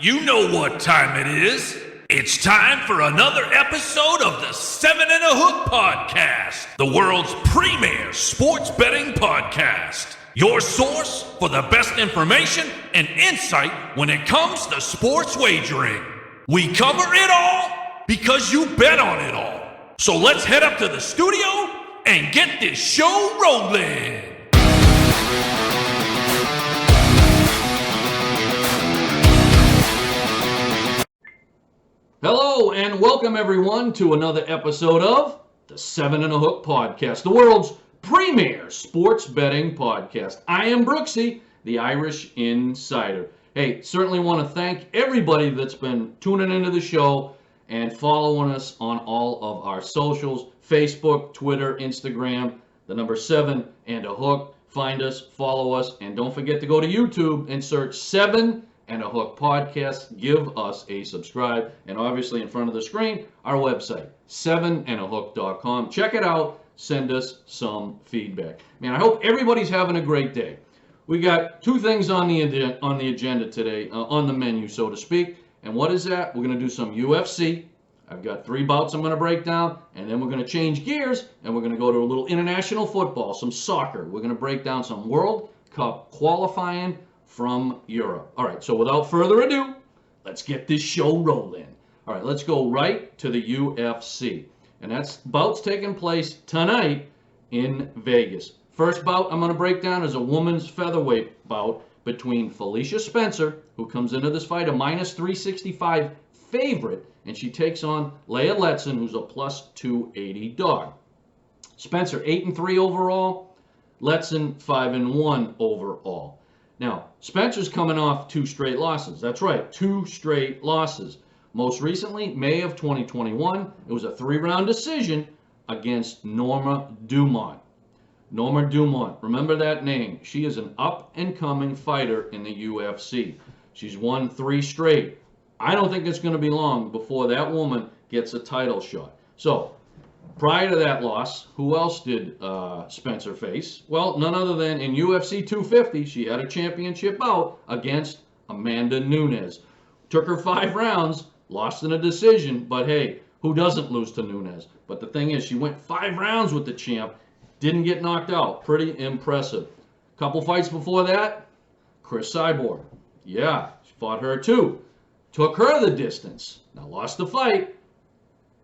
You know what time it is. It's time for another episode of the 7 and a Hook podcast, the world's premier sports betting podcast. Your source for the best information and insight when it comes to sports wagering. We cover it all because you bet on it all. So let's head up to the studio and get this show rolling. Hello and welcome everyone to another episode of the 7 and a Hook podcast, the world's premier sports betting podcast. I am Brooksie, the Irish Insider. Hey, certainly want to thank everybody that's been tuning into the show and following us on all of our socials, Facebook, Twitter, Instagram, the number 7 and a Hook. Find us, follow us, and don't forget to go to YouTube and search 7 and a Hook podcast. Give us a subscribe, and obviously in front of the screen, our website, 7andahook.com. Check it out. Send us some feedback. Man, I hope everybody's having a great day. We got two things on the agenda today, on the menu, so to speak. And what is that? We're going to do some UFC. I've got 3 bouts I'm going to break down, and then we're going to change gears, and we're going to go to a little international football, some soccer. We're going to break down some World Cup qualifying from Europe. All right, so without further ado, let's get this show rolling. All right, let's go right to the UFC. And that's bouts taking place tonight in Vegas. First bout I'm going to break down is a women's featherweight bout between Felicia Spencer, who comes into this fight a minus 365 favorite, and she takes on Leah Letson, who's a plus 280 dog. Spencer 8-3 overall, Letson 5-1 overall. Now, Spencer's coming off 2 straight losses. That's right, 2 straight losses. Most recently, May of 2021, it was a 3-round decision against Norma Dumont. Norma Dumont, remember that name. She is an up-and-coming fighter in the UFC. She's won 3 straight. I don't think it's going to be long before that woman gets a title shot. So, prior to that loss, who else did Spencer face? Well, none other than in UFC 250, she had a championship bout against Amanda Nunes. Took her 5 rounds, lost in a decision, but hey, who doesn't lose to Nunes? But the thing is, she went 5 rounds with the champ, didn't get knocked out. Pretty impressive. Couple fights before that, Cris Cyborg. Yeah, she fought her too. Took her the distance. Now lost the fight,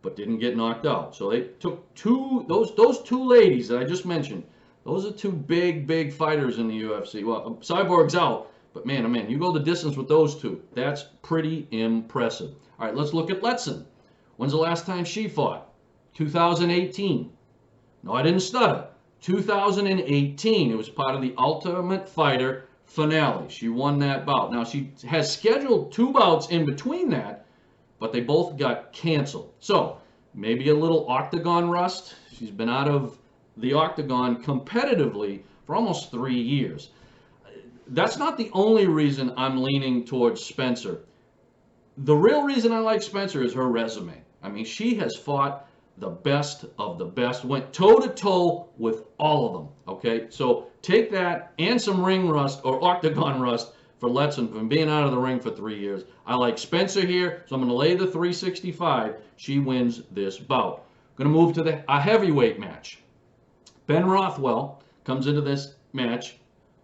but didn't get knocked out. So they took those 2 ladies that I just mentioned. Those are 2 big fighters in the UFC. Well, Cyborg's out, but man, oh man, you go the distance with those 2. That's pretty impressive. All right, let's look at Letson. When's the last time she fought? 2018. No, I didn't stutter. 2018. It was part of the Ultimate Fighter finale. She won that bout. Now, she has scheduled 2 bouts in between that, but they both got canceled. So, maybe a little octagon rust. She's been out of the octagon competitively for almost 3 years. That's not the only reason I'm leaning towards Spencer. The real reason I like Spencer is her resume. I mean, she has fought the best of the best, went toe-to-toe with all of them, okay? So take that and some ring rust or octagon rust for Letson from being out of the ring for 3 years. I like Spencer here, so I'm going to lay the 365. She wins this bout. Going to move to a heavyweight match. Ben Rothwell comes into this match,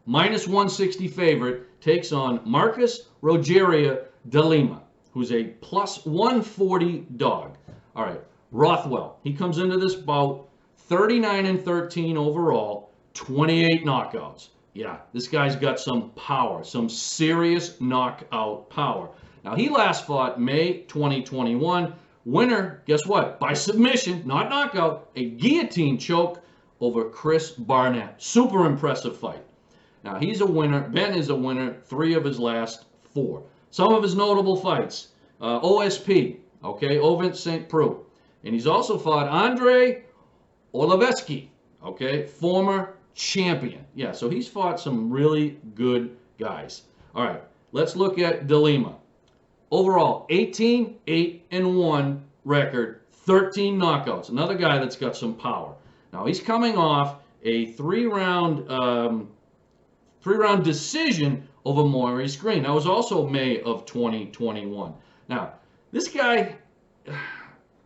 minus 160 favorite, takes on Marcus Rogerio de Lima, who's a plus 140 dog. All right, Rothwell, he comes into this bout 39-13 overall, 28 knockouts. Yeah, this guy's got some power, some serious knockout power. Now, he last fought May 2021. Winner, guess what? By submission, not knockout, a guillotine choke over Chris Barnett. Super impressive fight. Now, he's a winner. Ben is a winner 3 of his last 4. Some of his notable fights, OSP, okay, Ovent St. Preux. And he's also fought Andre Olaveski, okay, former champion. Yeah, so he's fought some really good guys. All right, let's look at De Lima. Overall, 18-8-1 record, 13 knockouts. Another guy that's got some power. Now, he's coming off a 3-round decision over Maurice Green. That was also May of 2021. Now, this guy,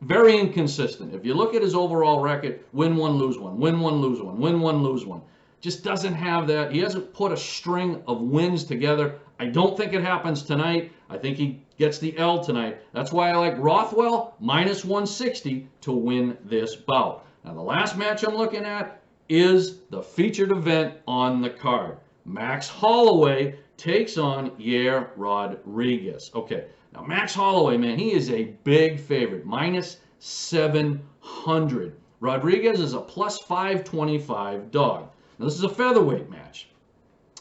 very inconsistent. If you look at his overall record, win one, lose one, win one, lose one, win one, lose one. Just doesn't have that. He hasn't put a string of wins together. I don't think it happens tonight. I think he gets the L tonight. That's why I like Rothwell minus 160 to win this bout. Now, the last match I'm looking at is the featured event on the card. Max Holloway takes on Yair Rodriguez. Okay, now Max Holloway, man, he is a big favorite, minus 700. Rodriguez is a plus 525 dog. Now, this is a featherweight match.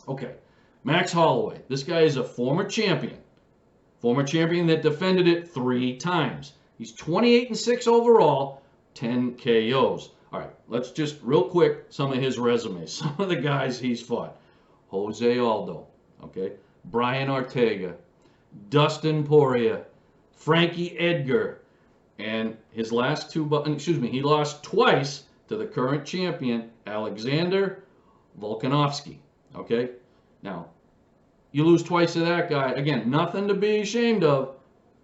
Okay, Max Holloway, this guy is a former champion that defended it 3 times. He's 28-6 overall, 10 KOs. All right, let's just real quick some of his resumes. Some of the guys he's fought: Jose Aldo, okay, Brian Ortega, Dustin Poirier, Frankie Edgar, and his last 2. He lost twice to the current champion Alexander Volkanovski. Okay, now you lose twice to that guy. Again, nothing to be ashamed of.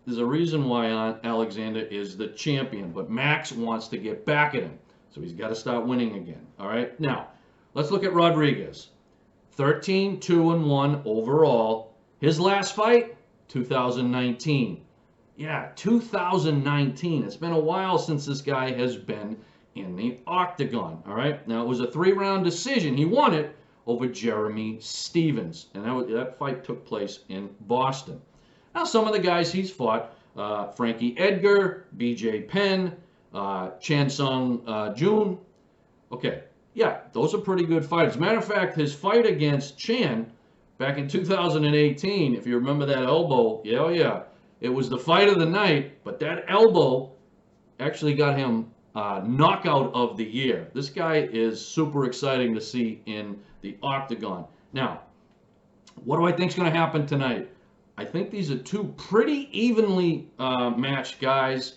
There's a reason why Alexander is the champion, but Max wants to get back at him. So he's got to start winning again. All right. Now, let's look at Rodriguez. 13-2-1 overall. His last fight, 2019. Yeah, 2019. It's been a while since this guy has been in the octagon. All right. Now, it was a 3-round decision. He won it over Jeremy Stevens, and that fight took place in Boston. Now, some of the guys he's fought: Frankie Edgar, BJ Penn, Chan Sung Jun. Okay, yeah, those are pretty good fighters. As a matter of fact, his fight against Chan back in 2018, if you remember that elbow, yeah, it was the fight of the night, but that elbow actually got him knockout of the year. This guy is super exciting to see in the octagon. Now, what do I think is going to happen tonight? I think these are 2 pretty evenly matched guys.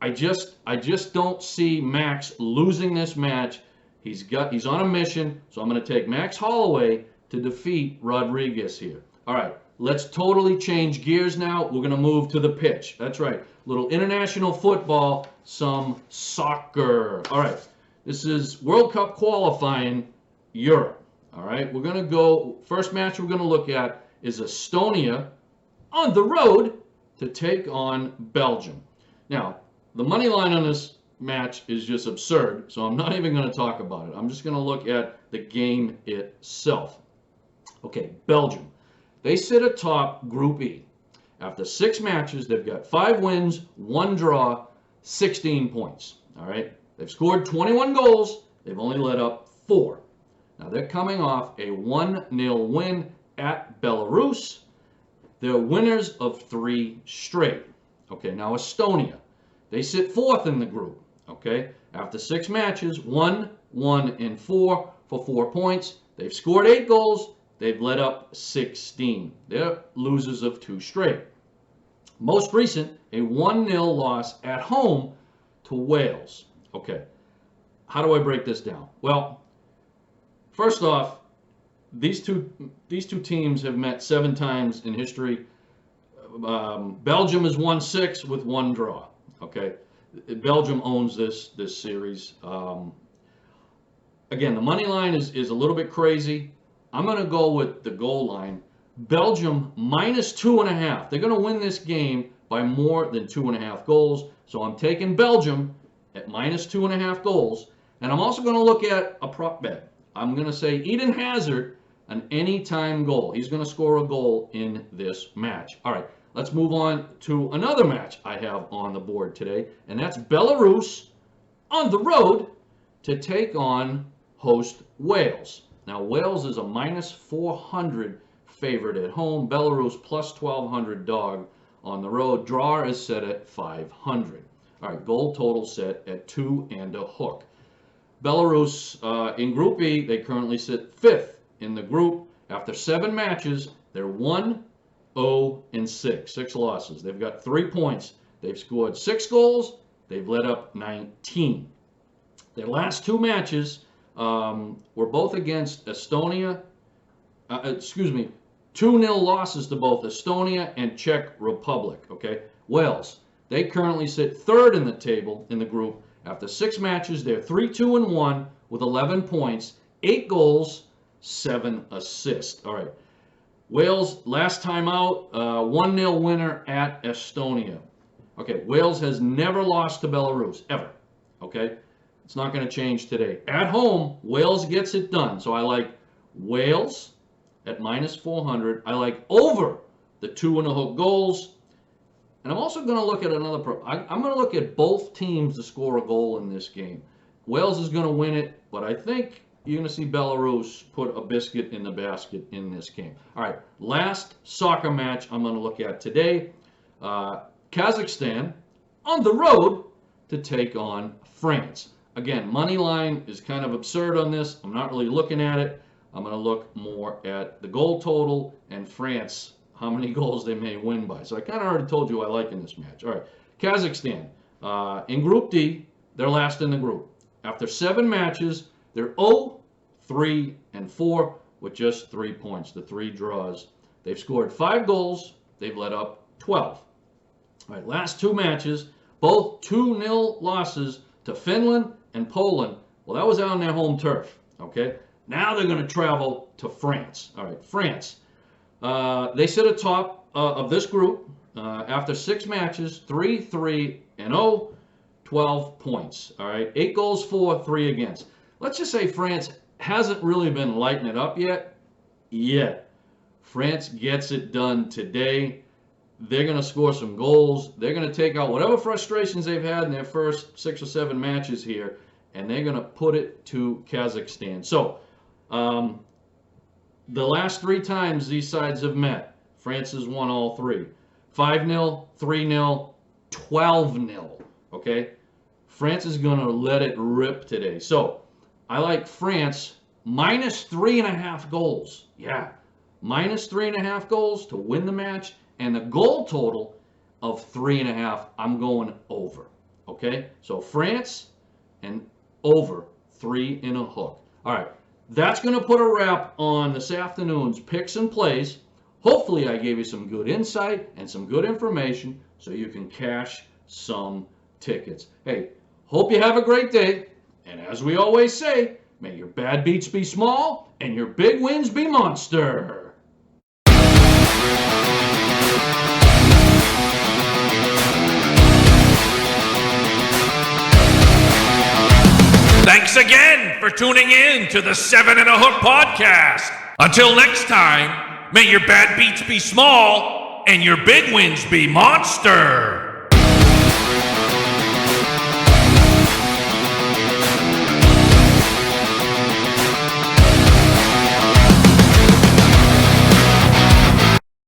I just don't see Max losing this match. He's on a mission, so I'm going to take Max Holloway to defeat Rodriguez here. All right, let's totally change gears now. We're going to move to the pitch. That's right, little international football, some soccer. All right, this is World Cup qualifying Europe. All right, we're going to go, first match we're going to look at is Estonia on the road to take on Belgium. Now, the money line on this match is just absurd, so I'm not even going to talk about it. I'm just going to look at the game itself. Okay, Belgium. They sit atop Group E. After 6 matches, they've got 5 wins, 1 draw, 16 points. All right, they've scored 21 goals. They've only let up 4. Now, they're coming off a 1-0 win at Belarus. They're winners of 3 straight. Okay, now Estonia. They sit 4th in the group. Okay, after 6 matches, 1, 1, and 4 for 4 points. They've scored 8 goals. They've let up 16. They're losers of 2 straight. Most recent, a 1-0 loss at home to Wales. Okay, how do I break this down? Well, first off, these two teams have met 7 times in history. Belgium has won 6 with 1 draw. Okay, Belgium owns this series. Again, the money line is a little bit crazy. I'm going to go with the goal line. Belgium minus 2.5. They're going to win this game by more than 2.5 goals. So I'm taking Belgium at minus 2.5 goals. And I'm also going to look at a prop bet. I'm going to say Eden Hazard an anytime goal. He's going to score a goal in this match. All right, let's move on to another match I have on the board today, and that's Belarus on the road to take on host Wales. Now, Wales is a minus 400 favorite at home. Belarus plus 1,200 dog on the road. Draw is set at 500. All right, goal total set at 2 and a hook. Belarus in Group E, they currently sit 5th in the group. After 7 matches, they're 1-0-6, 6 losses. They've got 3 points. They've scored 6 goals. They've let up 19. Their last 2 matches were both against Estonia. 2-0 losses to both Estonia and Czech Republic, okay? Wales, they currently sit third in the table in the group. After 6 matches, they're 3-2-1 with 11 points, 8 goals, 7 assists. All right. Wales, last time out, 1-0 winner at Estonia. Okay, Wales has never lost to Belarus, ever. Okay? It's not going to change today. At home, Wales gets it done. So I like Wales at minus 400. I like over the 2.5 goals. And I'm also going to look at another I'm going to look at both teams to score a goal in this game. Wales is going to win it, but I think you're going to see Belarus put a biscuit in the basket in this game. All right, last soccer match I'm going to look at today. Kazakhstan on the road to take on France. Again, money line is kind of absurd on this. I'm not really looking at it. I'm going to look more at the goal total and France, how many goals they may win by. So I kind of already told you I like in this match. All right, Kazakhstan. In Group D, they're last in the group. After 7 matches, they're 0-3-4 with just 3 points, the 3 draws. They've scored 5 goals. They've let up 12. All right, last 2 matches, both 2-0 losses to Finland and Poland. Well, that was on their home turf, okay? Now they're going to travel to France. All right, France. They sit atop of this group after 6 matches, 3-3-0, 12 points. All right, 8 goals for, 3 against. Let's just say France hasn't really been lighting it up yet. France gets it done today. They're going to score some goals. They're going to take out whatever frustrations they've had in their first 6 or 7 matches here, and they're going to put it to Kazakhstan. So, the last 3 times these sides have met, France has won all 3. 5-0, 3-0, 12-0, okay? France is going to let it rip today. So, I like France minus 3.5 goals. Yeah, minus 3.5 goals to win the match. And the goal total of 3.5, I'm going over. Okay? So France and over 3.5. All right. That's going to put a wrap on this afternoon's picks and plays. Hopefully I gave you some good insight and some good information so you can cash some tickets. Hey, hope you have a great day. And as we always say, may your bad beats be small and your big wins be monster. Thanks again for tuning in to the 7 and a Hook podcast. Until next time, may your bad beats be small and your big wins be monster.